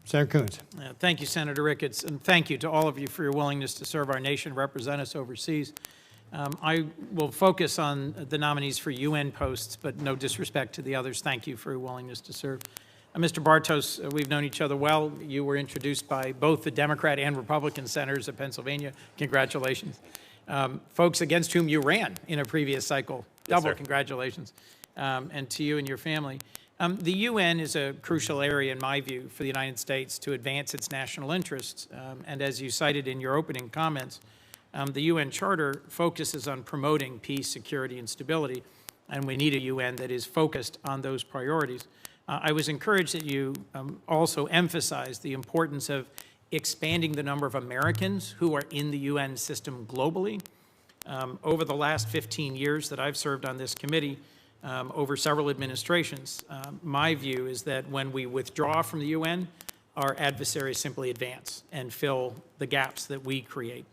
Senator Coons. Thank you, Senator Ricketts, and thank you to all of you for your willingness to serve our nation, represent us overseas. I will focus on the nominees for UN posts, but no disrespect to the others. Thank you for your willingness to serve. Mr. Bartos, we've known each other well. You were introduced by both the Democrat and Republican senators of Pennsylvania. Congratulations. Folks against whom you ran in a previous cycle, double congratulations. And to you and your family. The UN is a crucial area, in my view, for the United States to advance its national interests. And as you cited in your opening comments, the UN Charter focuses on promoting peace, security, and stability, and we need a UN that is focused on those priorities. I was encouraged that you also emphasized the importance of expanding the number of Americans who are in the UN system globally. Over the last 15 years that I've served on this committee, over several administrations, my view is that when we withdraw from the UN, our adversaries simply advance and fill the gaps that we create.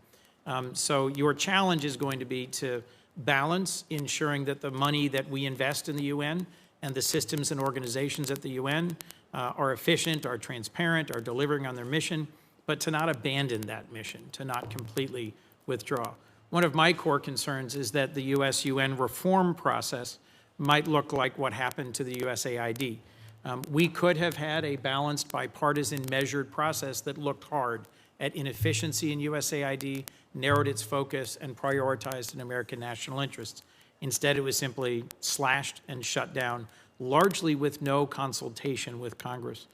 So your challenge is going to be to balance ensuring that the money that we invest in the UN and the systems and organizations at the UN are efficient, are transparent, are delivering on their mission, but to not abandon that mission, to not completely withdraw. One of my core concerns is that the US-UN reform process might look like what happened to the USAID. We could have had a balanced, bipartisan, measured process that looked hard at inefficiency in USAID, narrowed its focus, and prioritized an American national interests. Instead, it was simply slashed and shut down, largely with no consultation with Congress.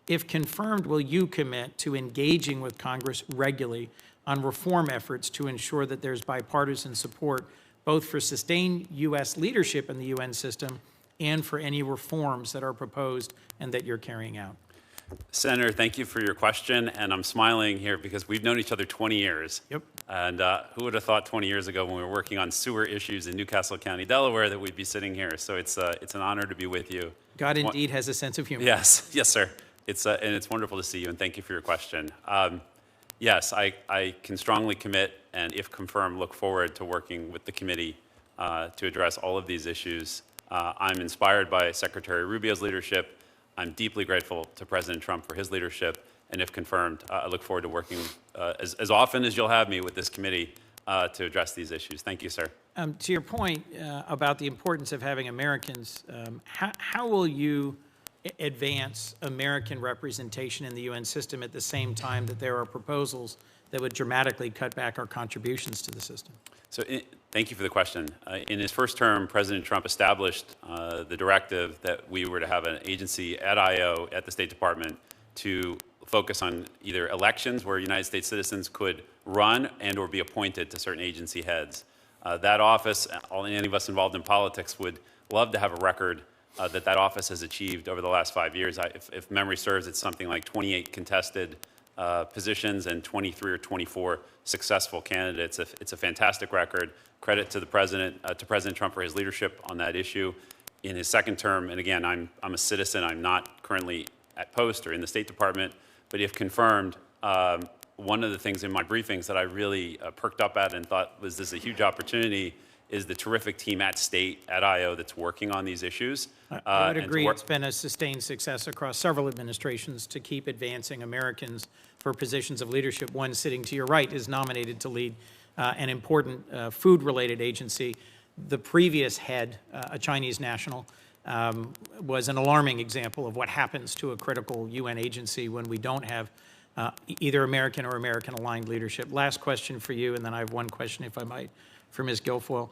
If confirmed, will you commit to engaging with Congress regularly on reform efforts to ensure that there's bipartisan support both for sustained U.S. leadership in the UN system and for any reforms that are proposed and that you're carrying out? Senator, thank you for your question, and I'm smiling here because we've known each other 20 years. Yep. And who would have thought 20 years ago when we were working on sewer issues in Newcastle County, Delaware, that we'd be sitting here? So it's an honor to be with you. God indeed has a sense of humor. Yes, yes, sir. And it's wonderful to see you, and thank you for your question. Yes, I can strongly commit, and if confirmed, look forward to working with the committee to address all of these issues. I'm inspired by Secretary Rubio's leadership. I'm deeply grateful to President Trump for his leadership, and if confirmed, I look forward to working as often as you'll have me with this committee to address these issues. Thank you, sir. To your point about the importance of having Americans, how will you advance American representation in the UN system at the same time that there are proposals that would dramatically cut back our contributions to the system? So thank you for the question. In his first term, President Trump established the directive that we were to have an agency at I.O. at the State Department to focus on either elections where United States citizens could run and or be appointed to certain agency heads. That office, any of us involved in politics would love to have a record that office has achieved over the last 5 years. If memory serves, it's something like 28 contested positions and 23 or 24 successful candidates. It's a fantastic record. Credit to President Trump for his leadership on that issue. In his second term, and again, I'm a citizen. I'm not currently at post or in the State Department, but if confirmed, one of the things in my briefings that I really perked up at and thought was this a huge opportunity is the terrific team at State, at I.O. that's working on these issues. I would agree it's been a sustained success across several administrations to keep advancing Americans for positions of leadership. One sitting to your right is nominated to lead an important food-related agency. The previous head, a Chinese national, was an alarming example of what happens to a critical UN agency when we don't have either American or American-aligned leadership. Last question for you, and then I have one question, if I might, for Ms. Guilfoyle.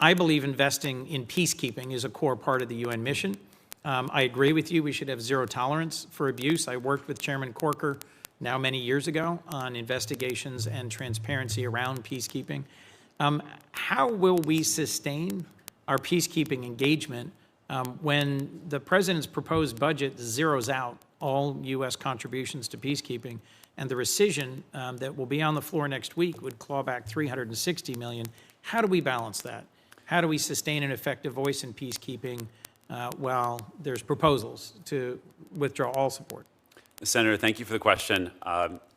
I believe investing in peacekeeping is a core part of the UN mission. I agree with you. We should have zero tolerance for abuse. I worked with Chairman Corker now many years ago on investigations and transparency around peacekeeping. How will we sustain our peacekeeping engagement when the president's proposed budget zeroes out all U.S. contributions to peacekeeping, and the rescission that will be on the floor next week would claw back $360 million? How do we balance that? How do we sustain an effective voice in peacekeeping while there's proposals to withdraw all support? Senator, thank you for the question.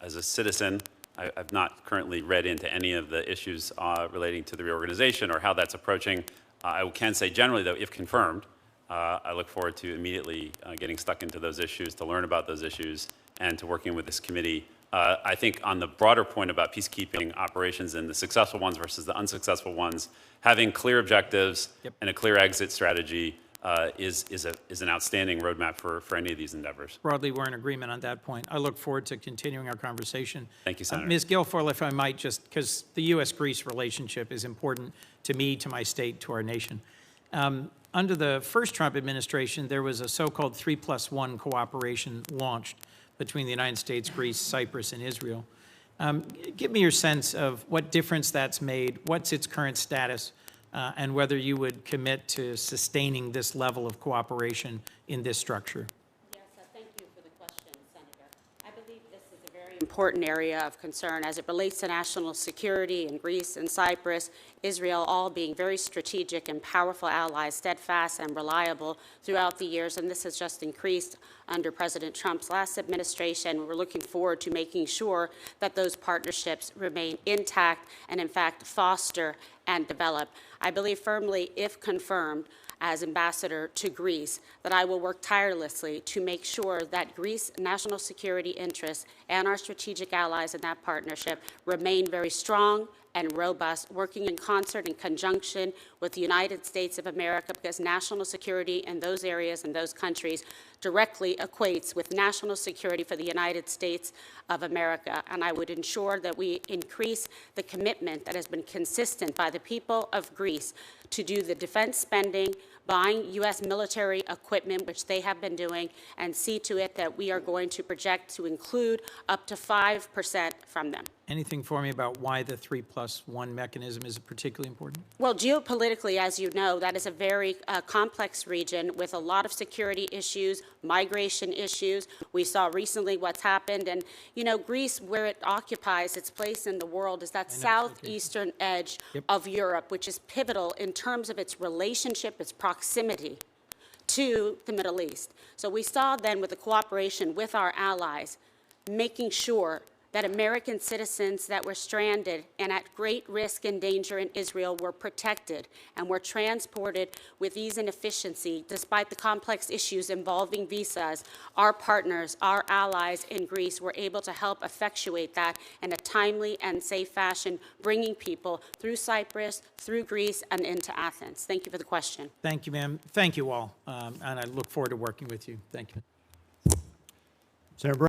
As a citizen, I've not currently read into any of the issues relating to the reorganization or how that's approaching. I can say generally, though, if confirmed, I look forward to immediately getting stuck into those issues, to learn about those issues, and to working with this committee. I think on the broader point about peacekeeping operations and the successful ones versus the unsuccessful ones, having clear objectives and a clear exit strategy is an outstanding roadmap for any of these endeavors. Broadly, we're in agreement on that point. I look forward to continuing our conversation. Thank you, Senator. Ms. Guilfoyle, if I might, just because the U.S.-Greece relationship is important to me, to my state, to our nation. Under the first Trump administration, there was a so-called 3+1 cooperation launched between the United States, Greece, Cyprus, and Israel. Give me your sense of what difference that's made, what's its current status, and whether you would commit to sustaining this level of cooperation in this structure. Yes, thank you for the question, Senator. I believe this is a very important area of concern as it relates to national security in Greece and Cyprus, Israel, all being very strategic and powerful allies, steadfast and reliable throughout the years, and this has just increased under President Trump's last administration. We're looking forward to making sure that those partnerships remain intact and, in fact, foster and develop. I believe firmly, if confirmed as ambassador to Greece, that I will work tirelessly to make sure that Greece's national security interests and our strategic allies in that partnership remain very strong and robust, working in concert and conjunction with the United States of America, because national security in those areas and those countries directly equates with national security for the United States of America. And I would ensure that we increase the commitment that has been consistent by the people of Greece to do the defense spending, buying U.S. military equipment, which they have been doing, and see to it that we are going to project to include up to 5% from them. Anything for me about why the 3+1 mechanism is particularly important? Well, geopolitically, as you know, that is a very complex region with a lot of security issues, migration issues. We saw recently what's happened. And, you know, Greece, where it occupies its place in the world, is that southeastern edge of Europe, which is pivotal in terms of its relationship, its proximity to the Middle East. So we saw then with the cooperation with our allies, making sure that American citizens that were stranded and at great risk and danger in Israel were protected and were transported with ease and efficiency despite the complex issues involving visas. Our partners, our allies in Greece were able to help effectuate that in a timely and safe fashion, bringing people through Cyprus, through Greece, and into Athens. Thank you for the question. Thank you, ma'am. Thank you all, and I look forward to working with you. Thank you. Senator